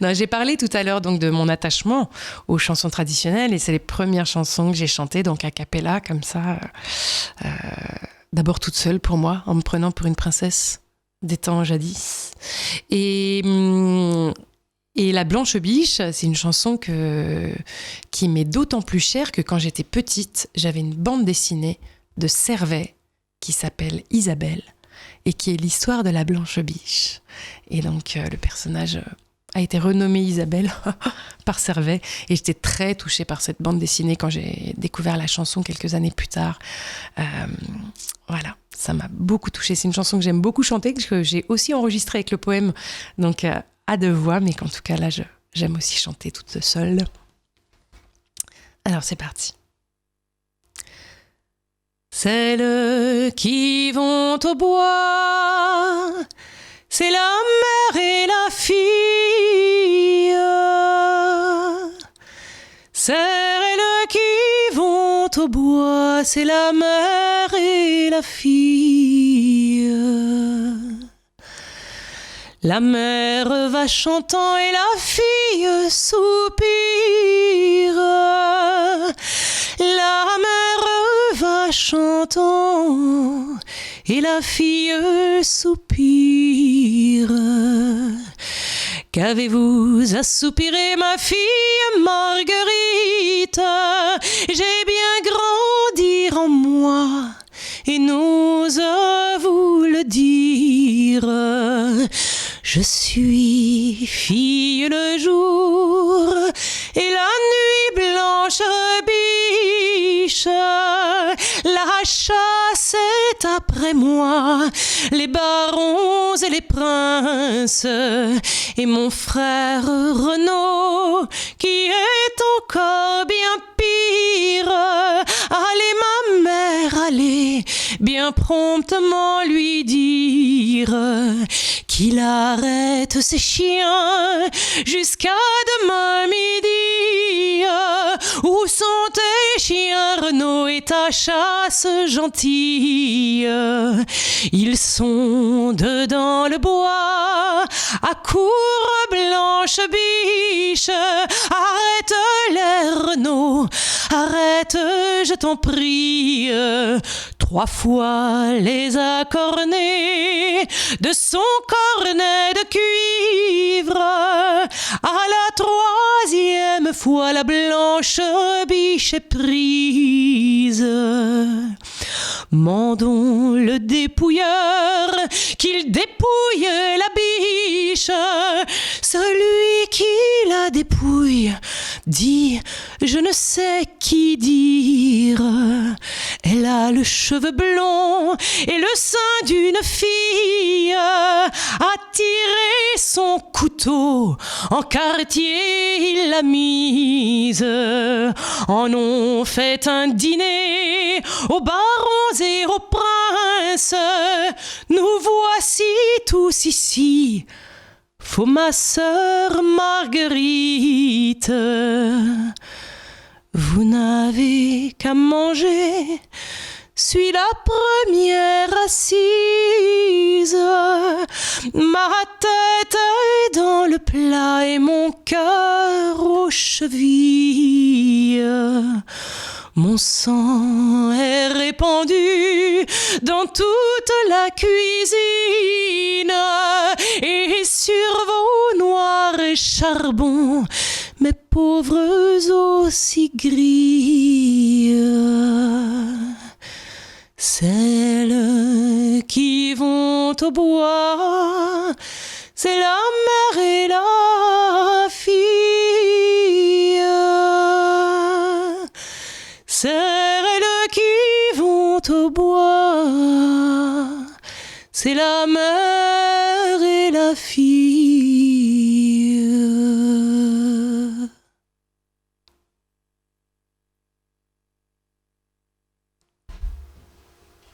Non, j'ai parlé tout à l'heure donc de mon attachement aux chansons traditionnelles et c'est les premières chansons que j'ai chantées donc a cappella comme ça, d'abord toute seule pour moi, en me prenant pour une princesse des temps jadis. Et La Blanche Biche, c'est une chanson qui m'est d'autant plus chère que quand j'étais petite, j'avais une bande dessinée de Servet qui s'appelle Isabelle et qui est l'histoire de la Blanche Biche. Et donc le personnage a été renommé Isabelle par Servet et j'étais très touchée par cette bande dessinée quand j'ai découvert la chanson quelques années plus tard. Voilà, ça m'a beaucoup touchée. C'est une chanson que j'aime beaucoup chanter, que j'ai aussi enregistrée avec le poème, donc à deux voix, mais qu'en tout cas là, j'aime aussi chanter toute seule. Alors c'est parti. Celles qui vont au bois, c'est la mère et la fille. Celles qui vont au bois, c'est la mère et la fille. La mère va chantant et la fille soupire. La mère va chantant et la fille soupire. Qu'avez-vous à soupirer, ma fille Marguerite? J'ai bien grandi en moi et n'ose vous le dire. Je suis fille le jour et la nuit blanche biche. La chasse est après moi, les barons et les princes, et mon frère Renaud qui est encore bien pire. Allez ma mère, allez bien promptement lui dire qu'il arrête ses chiens jusqu'à demain midi. Où sont tes chiens, Renaud, et ta chasse gentille? Ils sont dedans le bois, à cour blanche biche. Arrête-les, Renaud, arrête, je t'en prie. 3 fois les a cornés de son cornet de cuivre. À la 3e fois, la blanche biche est prise. Mandons le dépouilleur qu'il dépouille la biche. Celui qui la dépouille dit je ne sais qui dire. Elle a le cheveu blond et le sein d'une fille. A tiré son couteau, en quartier il l'a mise. En ont fait un dîner aux barons et aux princes. Nous voici tous ici, faut ma sœur Marguerite. Vous n'avez qu'à manger, suis la première assise. Ma tête est dans le plat et mon cœur aux chevilles. Mon sang est répandu dans toute la cuisine et sur vos noirs charbons, mes pauvres aussi gris. Celles qui vont au bois, c'est la mère et la fille. Celles qui vont au bois, c'est la mère et la fille.